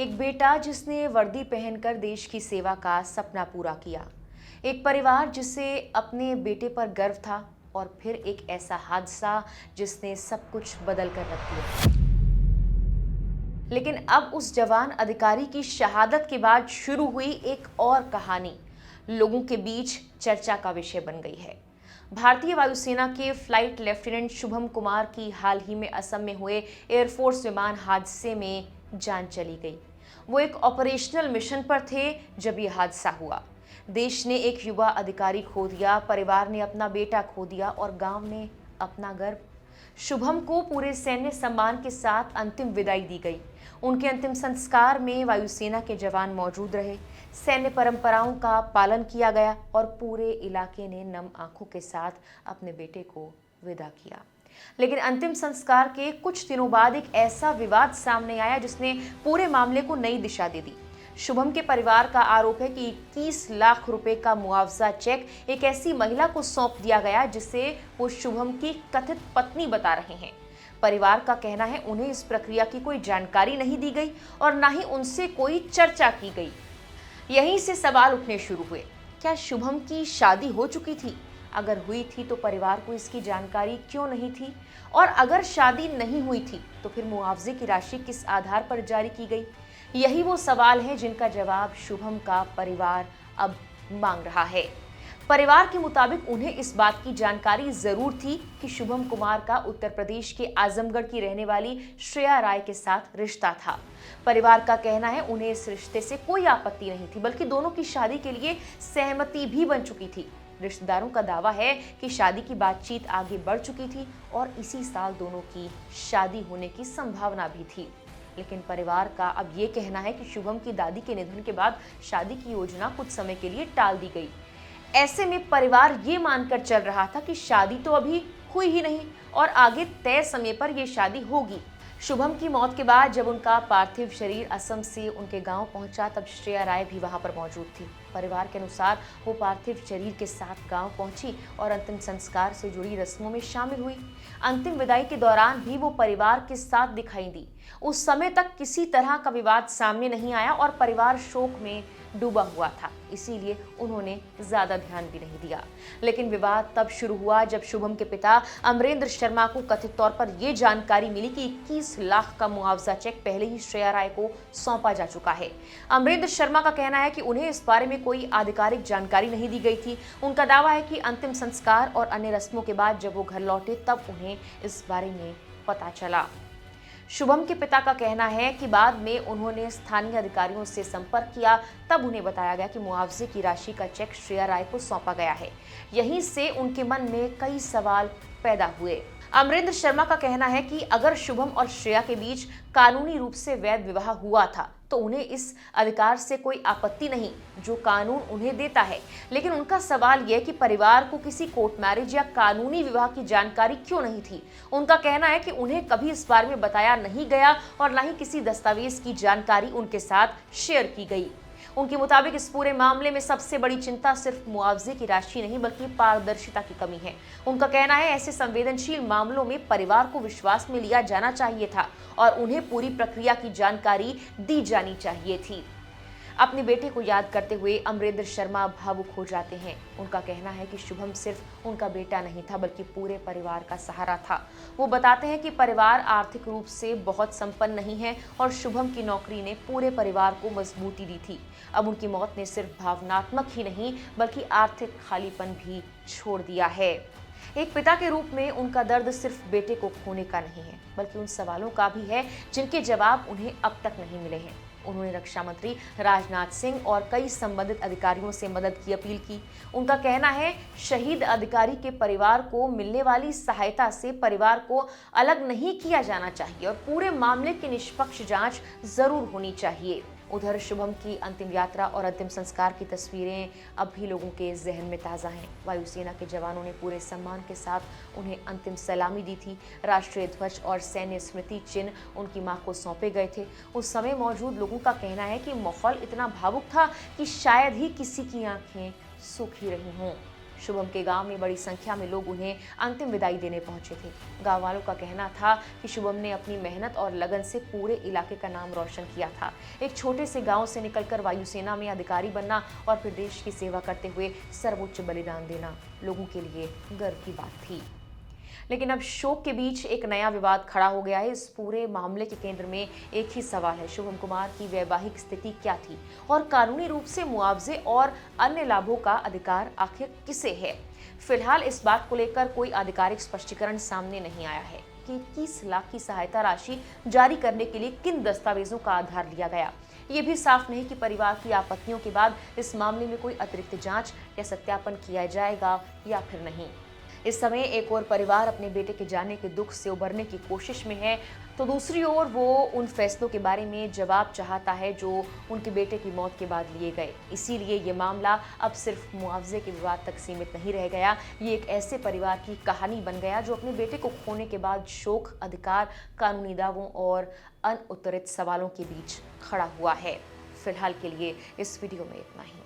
एक बेटा जिसने वर्दी पहनकर देश की सेवा का सपना पूरा किया। एक परिवार जिसे अपने बेटे पर गर्व था और फिर एक ऐसा हादसा जिसने सब कुछ बदल कर रख दिया। लेकिन अब उस जवान अधिकारी की शहादत के बाद शुरू हुई एक और कहानी लोगों के बीच चर्चा का विषय बन गई है। भारतीय वायुसेना के फ्लाइट लेफ्टिनेंट शुभम कुमार की हाल ही में असम में हुए एयरफोर्स विमान हादसे में जान चली गई। वो एक ऑपरेशनल मिशन पर थे जब ये हादसा हुआ। देश ने एक युवा अधिकारी खो दिया, परिवार ने अपना बेटा खो दिया और गांव ने अपना गर्व। शुभम को पूरे सैन्य सम्मान के साथ अंतिम विदाई दी गई। उनके अंतिम संस्कार में वायुसेना के जवान मौजूद रहे, सैन्य परंपराओं का पालन किया गया और पूरे इलाके ने नम आंखों के साथ अपने बेटे को विदा किया। लेकिन अंतिम संस्कार के कुछ दिनों बाद एक ऐसा विवाद सामने आया जिसने पूरे मामले को नई दिशा दे दी। शुभम के परिवार का आरोप है कि 21 लाख रुपए का मुआवजा चेक एक ऐसी महिला को सौंप दिया गया जिसे वो शुभम की कथित पत्नी बता रहे हैं। परिवार का कहना है उन्हें इस प्रक्रिया की कोई जानकारी नहीं दी गई और ना ही उनसे कोई चर्चा की गई। यहीं से सवाल उठने शुरू हुए, क्या शुभम की शादी हो चुकी थी? अगर हुई थी तो परिवार को इसकी जानकारी क्यों नहीं थी? और अगर शादी नहीं हुई थी तो फिर मुआवजे की राशि किस आधार पर जारी की गई? यही वो सवाल है जिनका जवाब शुभम का परिवार अब मांग रहा है। परिवार के मुताबिक उन्हें इस बात की जानकारी जरूर थी कि शुभम कुमार का उत्तर प्रदेश के आजमगढ़ की रहने वाली श्रेया राय के साथ रिश्ता था। परिवार का कहना है उन्हें इस रिश्ते से कोई आपत्ति नहीं थी, बल्कि दोनों की शादी के लिए सहमति भी बन चुकी थी। रिश्तेदारों का दावा है कि शादी की बातचीत आगे बढ़ चुकी थी और इसी साल दोनों की शादी होने की संभावना भी थी। लेकिन परिवार का अब ये कहना है कि शुभम की दादी के निधन के बाद शादी की योजना कुछ समय के लिए टाल दी गई। ऐसे में परिवार ये मानकर चल रहा था कि शादी तो अभी हुई ही नहीं और आगे तय समय पर यह शादी होगी। शुभम की मौत के बाद जब उनका पार्थिव शरीर असम से उनके गांव पहुंचा तब श्रेया राय भी वहां पर मौजूद थी। परिवार के अनुसार वो पार्थिव शरीर के साथ गांव पहुंची और अंतिम संस्कार से जुड़ी रस्मों में शामिल हुई। अंतिम विदाई के दौरान भी वो परिवार के साथ दिखाई दी। उस समय तक किसी तरह का विवाद सामने नहीं आया और परिवार शोक में डूबा हुआ था, इसीलिए उन्होंने ज्यादा ध्यान भी नहीं दिया। लेकिन विवाद तब शुरू हुआ जब शुभम के पिता अमरेंद्र शर्मा को कथित तौर पर यह जानकारी मिली कि 21 लाख का मुआवजा चेक पहले ही श्रेया राय को सौंपा जा चुका है। अमरेंद्र शर्मा का कहना है कि उन्हें इस बारे में कोई आधिकारिक जानकारी नहीं दी गई थी। उनका दावा है कि अंतिम संस्कार और अन्य रस्मों के बाद जब वो घर लौटे तब उन्हें इस बारे में पता चला। शुभम के पिता का कहना है कि बाद में उन्होंने स्थानीय अधिकारियों से संपर्क किया, तब उन्हें बताया गया कि मुआवजे की राशि का चेक श्रेया राय को सौंपा गया है। यहीं से उनके मन में कई सवाल पैदा हुए। अमरेंद्र शर्मा का कहना है कि अगर शुभम और श्रेया के बीच कानूनी रूप से वैध विवाह हुआ था तो उन्हें इस अधिकार से कोई आपत्ति नहीं जो कानून उन्हें देता है। लेकिन उनका सवाल यह कि परिवार को किसी कोर्ट मैरिज या कानूनी विवाह की जानकारी क्यों नहीं थी। उनका कहना है कि उन्हें कभी इस बारे में बताया नहीं गया और न ही किसी दस्तावेज की जानकारी उनके साथ शेयर की गई। उनके मुताबिक इस पूरे मामले में सबसे बड़ी चिंता सिर्फ मुआवजे की राशि नहीं बल्कि पारदर्शिता की कमी है। उनका कहना है ऐसे संवेदनशील मामलों में परिवार को विश्वास में लिया जाना चाहिए था और उन्हें पूरी प्रक्रिया की जानकारी दी जानी चाहिए थी। अपने बेटे को याद करते हुए अमरेंद्र शर्मा भावुक हो जाते हैं। उनका कहना है कि शुभम सिर्फ उनका बेटा नहीं था बल्कि पूरे परिवार का सहारा था। वो बताते हैं कि परिवार आर्थिक रूप से बहुत संपन्न नहीं है और शुभम की नौकरी ने पूरे परिवार को मजबूती दी थी। अब उनकी मौत ने सिर्फ भावनात्मक ही नहीं बल्कि आर्थिक खालीपन भी छोड़ दिया है। एक पिता के रूप में उनका दर्द सिर्फ बेटे को खोने का नहीं है बल्कि उन सवालों का भी है जिनके जवाब उन्हें अब तक नहीं मिले हैं। उन्होंने रक्षा मंत्री राजनाथ सिंह और कई संबंधित अधिकारियों से मदद की अपील की। उनका कहना है शहीद अधिकारी के परिवार को मिलने वाली सहायता से परिवार को अलग नहीं किया जाना चाहिए और पूरे मामले की निष्पक्ष जांच जरूर होनी चाहिए। उधर शुभम की अंतिम यात्रा और अंतिम संस्कार की तस्वीरें अब भी लोगों के जहन में ताज़ा हैं। वायुसेना के जवानों ने पूरे सम्मान के साथ उन्हें अंतिम सलामी दी थी। राष्ट्रीय ध्वज और सैन्य स्मृति चिन्ह उनकी मां को सौंपे गए थे। उस समय मौजूद लोगों का कहना है कि माहौल इतना भावुक था कि शायद ही किसी की आंखें सूख ही रही हों। शुभम के गांव में बड़ी संख्या में लोग उन्हें अंतिम विदाई देने पहुंचे थे। गांव वालों का कहना था कि शुभम ने अपनी मेहनत और लगन से पूरे इलाके का नाम रोशन किया था। एक छोटे से गांव से निकलकर वायुसेना में अधिकारी बनना और फिर देश की सेवा करते हुए सर्वोच्च बलिदान देना लोगों के लिए गर्व की बात थी। लेकिन अब शोक के बीच एक नया विवाद खड़ा हो गया है। इस पूरे मामले के केंद्र में एक ही सवाल है, शुभम कुमार की वैवाहिक स्थिति क्या थी और कानूनी रूप से मुआवजे और अन्य लाभों का अधिकार आखिर किसे है। फिलहाल इस बात को लेकर कोई आधिकारिक स्पष्टीकरण सामने नहीं आया है कि 21 लाख की सहायता राशि जारी करने के लिए किन दस्तावेजों का आधार लिया गया। ये भी साफ नहीं कि परिवार की आपत्तियों के बाद इस मामले में कोई अतिरिक्त जांच या सत्यापन किया जाएगा या फिर नहीं। इस समय एक और परिवार अपने बेटे के जाने के दुख से उबरने की कोशिश में है, तो दूसरी ओर वो उन फैसलों के बारे में जवाब चाहता है जो उनके बेटे की मौत के बाद लिए गए। इसीलिए ये मामला अब सिर्फ मुआवजे के विवाद तक सीमित नहीं रह गया, ये एक ऐसे परिवार की कहानी बन गया जो अपने बेटे को खोने के बाद शोक, अधिकार, कानूनी दावों और अनउत्तरित सवालों के बीच खड़ा हुआ है। फिलहाल के लिए इस वीडियो में इतना ही।